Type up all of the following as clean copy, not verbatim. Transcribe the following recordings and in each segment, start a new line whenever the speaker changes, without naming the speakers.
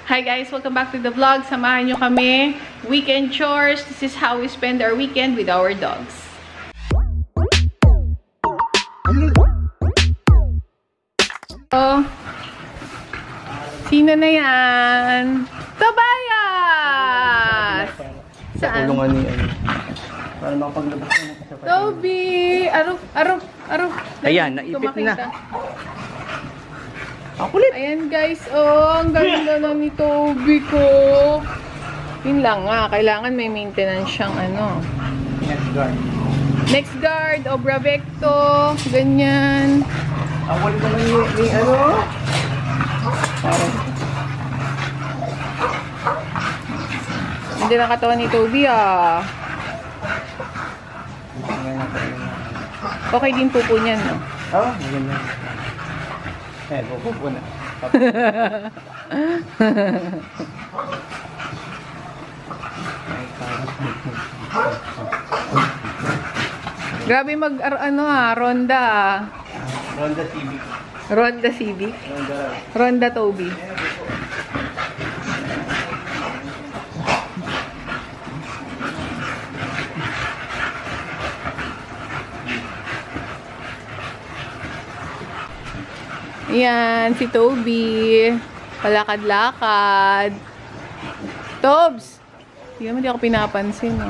Hi guys! Welcome back to the vlog. Samahan nyo kami. Weekend chores. This is how we spend our weekend with our dogs. Oh, sino na yan? Tobias! Saan?
Tulungan ni ano. Para makapaglabas na sa pati.
Toby! Aruf!
Ayan, naipit na. Ang kulit!
Ayan guys, oh, ang ganda na ni Toby ko. Yun lang nga, kailangan may maintenance siyang ano.
Next guard.
Next guard, Obra Vecto, ganyan.
Ang kulit naman yung ano.
Hindi na katawan ni Toby ah. Okay din pupo niyan, no?
Oo, maganda. Pupo na.
Grabe ronda ah.
Ronda Civic.
Ronda Civic? Ronda Toby. Yan, si Toby. Palakad-lakad. Tobs! Hindi naman, di ako pinapansin, no?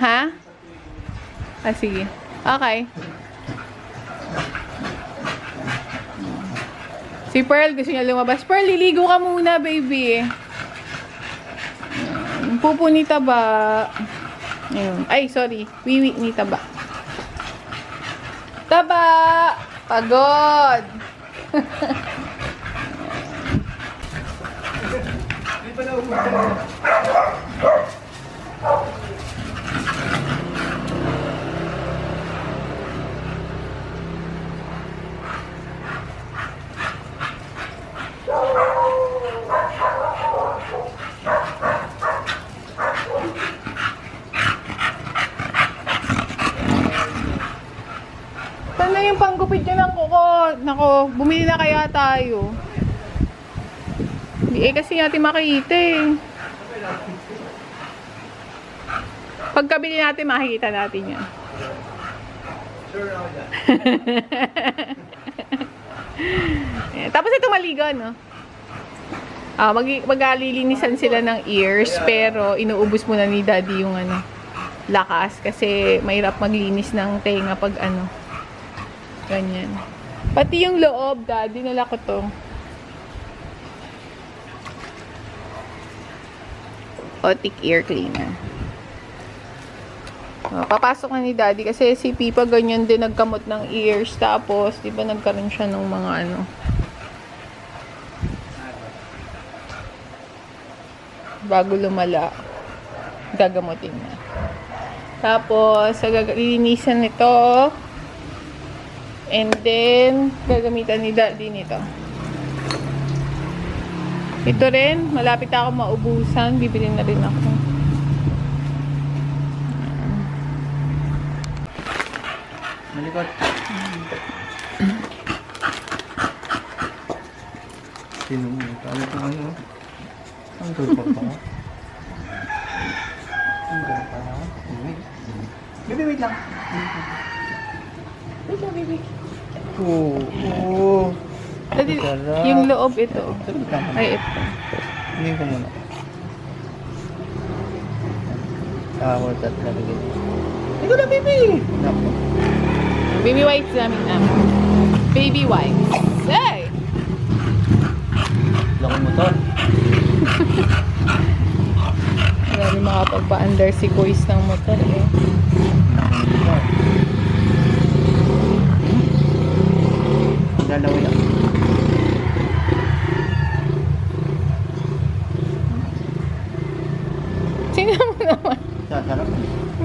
Ha? Ah, sige. Okay. Si Pearl, gusto niya lumabas. Pearl, liligo ka muna, baby. Pupo ni Taba. Ayun. Ay, sorry. Wiwi ni Taba. Taba! Pagod! Saan na yung panggupit nyo ng kuko? Nako, bumili na kaya tayo. Hindi kasi natin makikita eh. Pagkabili natin, makikita natin yan. Tapos ito maligo, no? Mag-alilinisan sila ng ears, pero inuubos muna ni Daddy yung ano, lakas. Kasi mahirap maglinis ng tenga pag ano. Ganyan. Pati yung loob, Daddy, nala ko to. Otic ear cleaner. Papasok na ni Daddy kasi si Pipa ganyan din nagkamot ng ears. Tapos, di ba nagkaroon siya ng mga ano. Bago lumala, gagamutin na. Tapos, lilinisan nito. And then, gagamitan ni Daddy nito. Ito rin, malapit ako maubusan. Bibili na rin ako.
Malikot. Sino mo? Kala ko ano? Ang gulpa pa. Ang gulpa pa. Baby, wait lang.
Wait lang, baby.
Oo.
Daddy, yung loob ito. Ay, ito.
Hindi ko muna. Hold that talaga. Ito na, baby! Naku.
Baby wipes namin baby wipes. Hey!
Laki motor.
Grabe makapagpa-under si Boys ng motor eh.
Laki motor.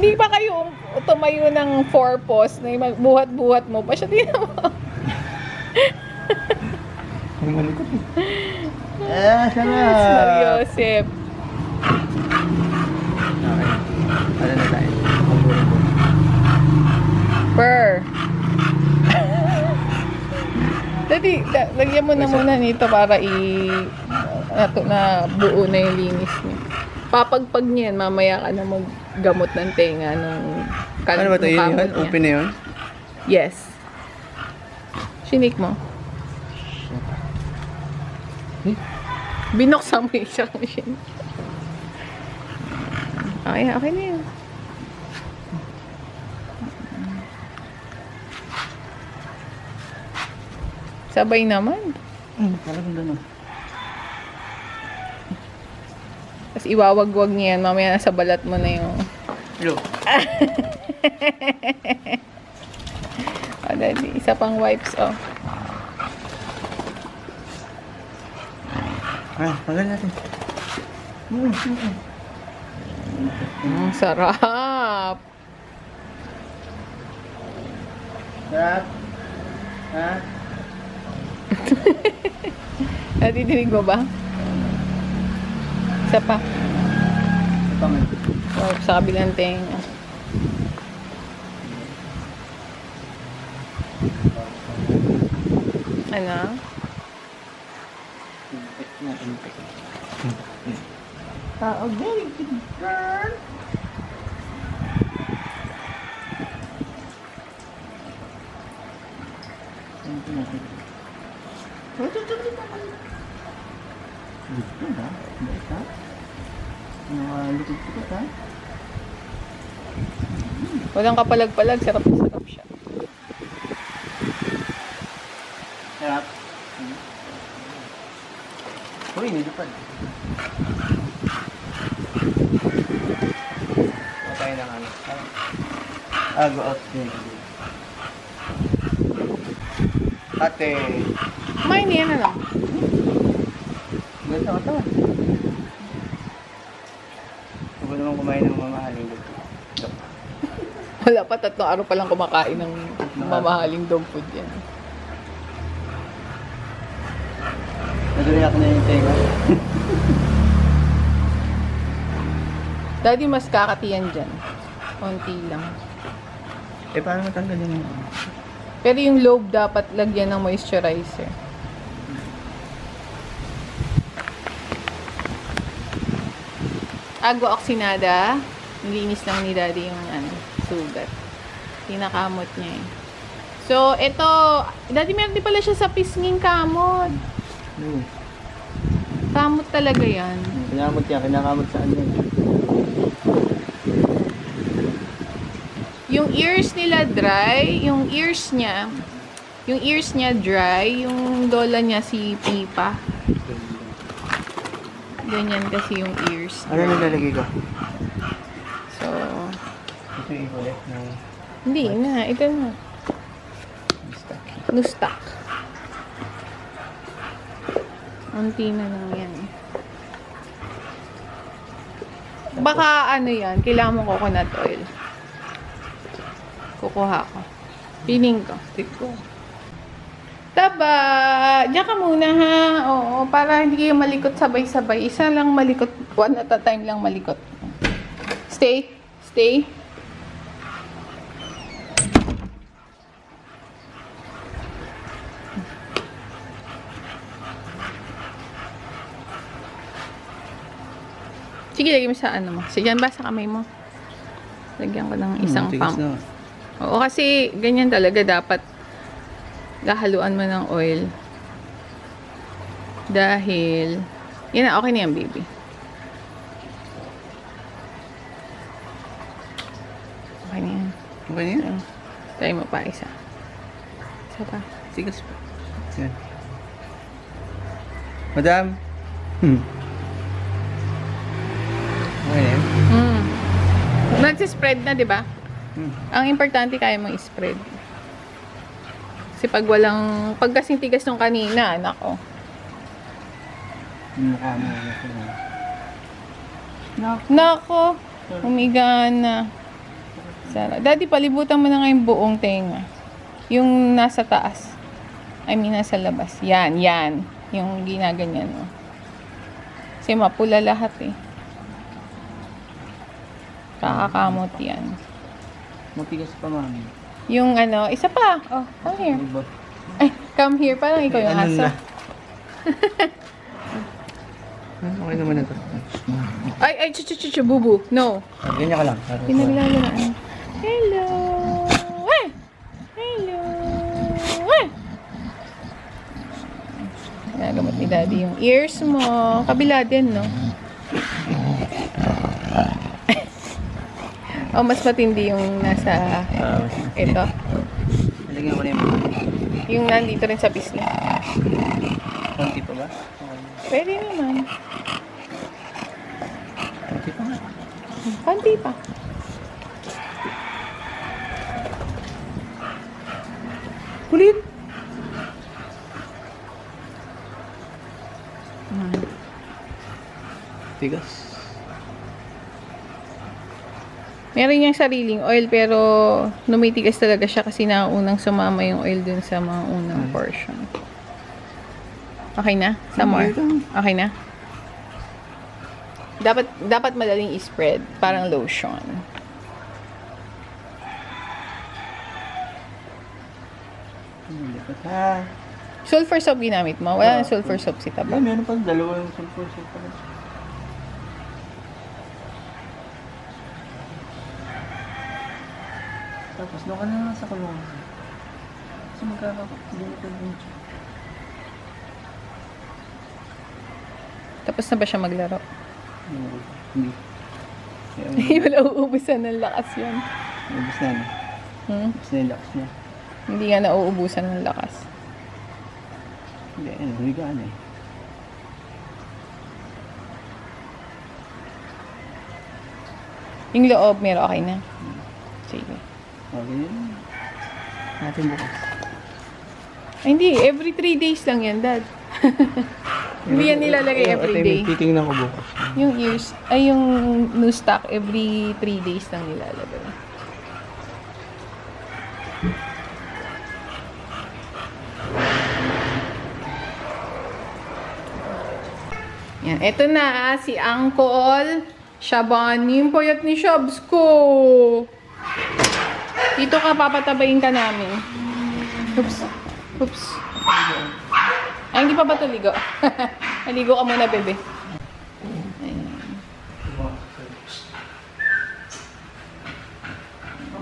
Hindi pa kayo tumayo ng 4 paws na yung buhat-buhat mo pa siya. Tingnan mo.
Ang malikot eh. Sarap.
Mariosep.
Okay. Ano na tayo?
Purr. Dati, lagyan mo na muna nito para na buo na yung linis niya. Papagpag niyan, mamaya ka na maggamot ng tenga nung
Ano ba ito? Yun yun? Open na yun?
Yes. Shinik mo. Binuksan mo yung isang machine. Okay na yun. Sabay naman.
Talagang gano'n.
Tapos iwawag-wag niya yan. Mamaya nasa balat mo na yung...
Hello.
O, dali. Isa pang wipes, oh.
Pagal natin.
Sarap.
Sarap. Ha?
Natidinig mo ba? Isa pa.
Pangal.
Oh, sa kabilang tenga. Ano? Very good girl.
Likod-likod ha?
Walang kapalag-palag. Sarap na sarap siya.
Sarap. Uy, nilipad. Patay ng ano. Go out. Ate.
Kumain niya na lang.
Ganda ka tawa. Huwag naman kumain ng mamahaling dog.
Wala pa, 3 araw pa lang kumakain ng mamahaling dog food yan.
Naduriyak na yung tenga.
Daddy, mas kakatiyan dyan. Konti lang.
Paano matanggalin yung ano?
Pero yung lobe dapat lagyan ng moisturizer. Agua oxinada. Nilinis lang ni Daddy yung sugat. Tinakamot niya eh. So, ito, Daddy, meron din pala siya sa pisnging kamot. Kamot talaga yan.
Kinakamot yan. Kinakamot saan yan?
Yung ears nila dry, yung ears niya dry, yung lola niya si Pipa. Ganyan kasi yung ears.
Ano nilalagay ko?
So,
Ito yung ulit ng
hindi na, ito na.
stock.
Nustak. Unti na lang yan. Baka ano yan, kailangan mo coconut oil. Kukuha ko. Piling ko.
Stick ko.
Taba! Diyan ka muna ha. Oo, para hindi kayo malikot sabay-sabay. Isa lang malikot. One at a time lang malikot. Stay. Stay. Sige, lagay mo sa ano mo. Sige, ba sa kamay mo? Lagyan ko ng isang pump. Oo, kasi ganyan talaga dapat gahaluan mo ng oil. Dahil, yun na, okay na yan, baby. Okay na yan.
Okay na yan?
Try mo pa isa. Isa pa.
Sigas pa. Yan. Madam. Okay na yan?
Nagsispread na, di ba? Ang importante kaya mong i-spread. Kasi pag kasing tigas nung kanina, nako.
Mukha mo.
Nako, umiga na. Sarap. Daddy, palibutan mo na nga yung buong tenga. Yung nasa taas. I mean, nasa labas. Yan, yan. Yung ginaganyan mo. Kasi mapula lahat eh. Kakakamot yan.
Matigas pa, mami.
Yung ano, isa pa. Oh, come here. Ay, come here. Parang ikaw yung aso.
Okay naman na ito.
Ay, bubu. No.
Ganyan ka lang.
Pinaglalo na. Hello. Ay! Hello. Ay! Ginagamot ni Daddy yung ears mo. Kabila din, no? Oh, mas matindi yung nasa ito.
Nalagyan ko na
Yung nandito rin sa pisngi.
konti pa ba?
Pwede naman.
Konti pa nga.
Konti pa.
Kulit! Tigas.
Meron niyang sariling oil pero numitigas talaga siya kasi naunang sumama yung oil dun sa mga unang portion. Okay na? Some more? Okay na? Dapat madaling i-spread. Parang lotion.
Ha?
Sulfur soap ginamit mo? Wala na sulfur soap si Taba.
Ay, meron pa dalawang sulfur soap pala. Tapos doon ka na lang sa kulungan. Kasi magkakabunitan din siya.
Tapos na ba siya maglaro?
Hindi.
Wala uubusan ng lakas yan.
Ubus na na. Ubus na yung lakas niya.
Hindi nga nauubusan ng lakas.
Hindi, humigaan eh.
Yung loob, meron okay na. Sige.
Okay yun. Natin bukas.
Ay, hindi. Every 3 days lang yan, Dad. Hindi yan nilalagay every day.
Titingnan ko bukas.
Yung ears, ay yung new stock, every 3 days lang nilalagay. Yan. Ito na, si Uncle Shabani. Yung payat ni Shabs ko. Dito ka, papatabayin ka namin. Oops. Oops. Ay, hindi pa ba ito ligo? Naligo ka muna, bebe. Ayan.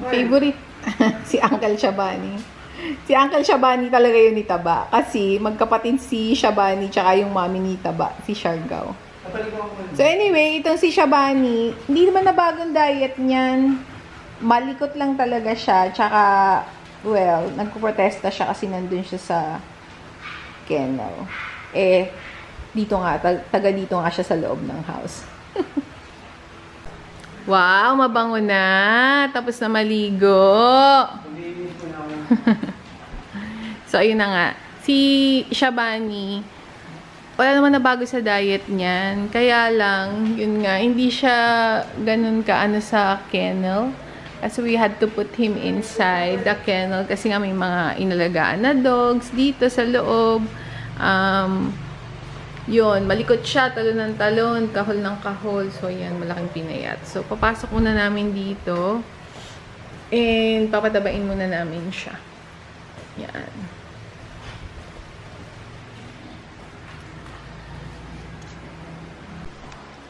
Favorite. Si Uncle Shabani. Si Uncle Shabani talaga yun ni Taba. Kasi magkapatid si Shabani tsaka yung mami ni Taba, si Siargao. So anyway, itong si Shabani, hindi naman na bagong diet niyan. Malikot lang talaga siya. Tsaka, well, nagpuprotesta siya kasi nandun siya sa kennel. Eh, dito nga, taga dito nga siya sa loob ng house. Wow, mabango na. Tapos na maligo. So, ayun na nga. Si Shabani, wala naman na bago sa diet niyan. Kaya lang, yun nga, hindi siya ganun kaano sa kennel. Kasi we had to put him inside the kennel kasi nga may mga inalagaan na dogs dito sa loob. Yun, malikot siya, talon ng talon, kahol ng kahol. So, yan, malaking pinayat. So, papasok muna namin dito. And, papatabain muna namin siya. Yan.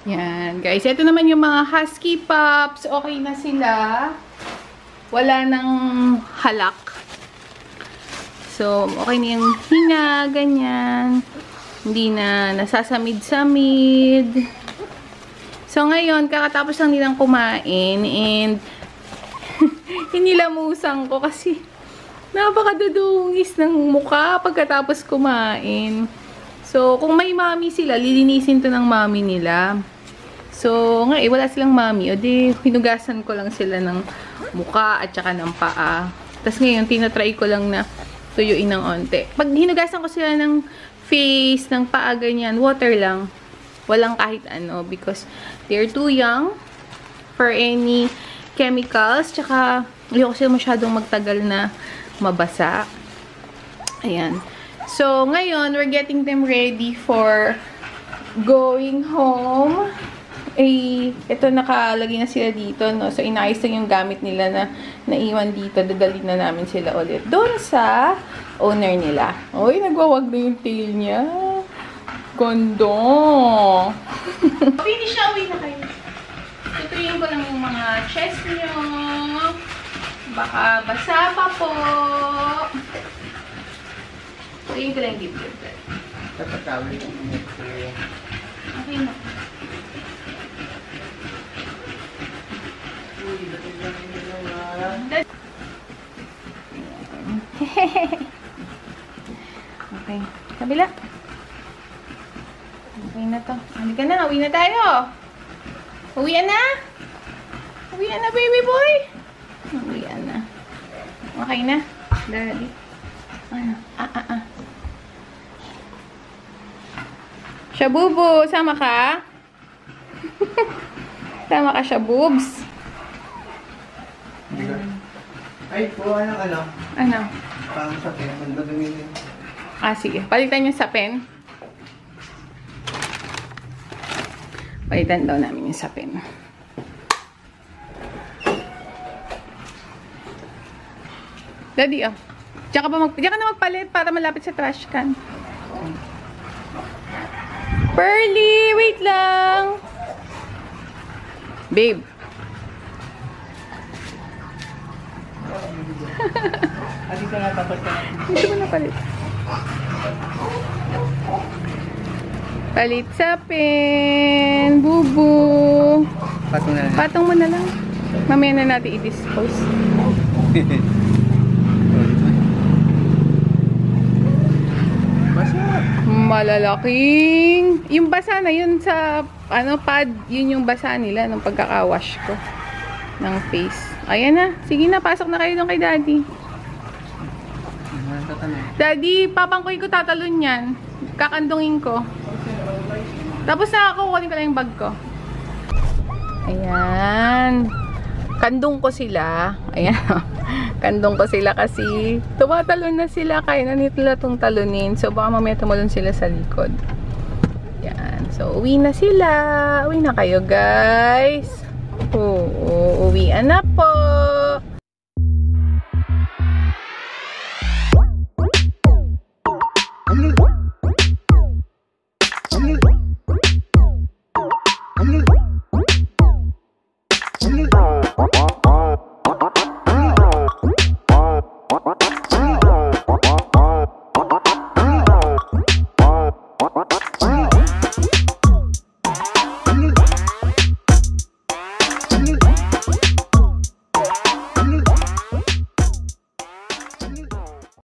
Yan, guys. Ito naman yung mga husky pups. Okay na sila. Wala nang halak. So, okay na yung hinga, ganyan. Hindi na nasasamid-samid. So, ngayon, kakatapos lang nilang kumain. And, hinilamusan ko kasi napakadudungis ng mukha pagkatapos kumain. So, kung may mami sila, lilinisin to ng mami nila. So, wala silang mami. O di, hinugasan ko lang sila ng mukha at saka ng paa. Tapos ngayon, tinatry ko lang na tuyuin ng onte. Pag hinugasan ko sila ng face, ng paa, ganyan, water lang. Walang kahit ano because they're too young for any chemicals. Tsaka, ayoko sila masyadong magtagal na mabasa. Ayan. So, ngayon, we're getting them ready for going home. Ito nakalagay na sila dito, no? So, inayos lang yung gamit nila na naiwan dito. Dadalhin na namin sila ulit doon sa owner nila. Uy, nagwawag na yung tail niya. Gondo. Finish na, uwi na kayo. Tutuyin ko lang yung mga chest niyo. Baka basa pa po. Tutuyin ko lang yung gift.
Tatakawin.
Okay na. Okay. Kabila. Okay na to. Halika na. Uwi na tayo. Uwian na. Uwian na, baby boy. Uwian na. Okay na. Daddy. Ano? Shabubu, sama ka? Sama ka, Shabubs.
Ay, kuha ng ano?
Ano?
Parang sa pen. Mandadaminin.
Sige. Palitan yung sa pen. Palitan daw namin yung sa pen. Daddy, Diyan ka na magpalit para malapit sa trash can. Pearly, wait lang. Babe.
Dito na tapos ka.
Dito mo na palit. Palit sa pen. Bubu.
Patong na.
Patong mo na lang. Mamaya na natin i-dispose.
Basa.
Malalaking. Yung basa na yun sa pad, yun yung basa nila nung pagkakawash ko ng face. Ayan na. Sige na, pasok na kayo doon kay Daddy. Daddy, papangkoy ko tatalon yan. Kakandungin ko. Tapos na ako, kukunin ko lang yung bag ko. Ayan. Kandong ko sila. Ayan. Kandong ko sila kasi tumatalon na sila. Kaya na nila itong talunin. So, baka mamaya tumalon sila sa likod. Ayan. So, uwi na sila. Uwi na kayo, guys. Oo, uwian na po.
Ano?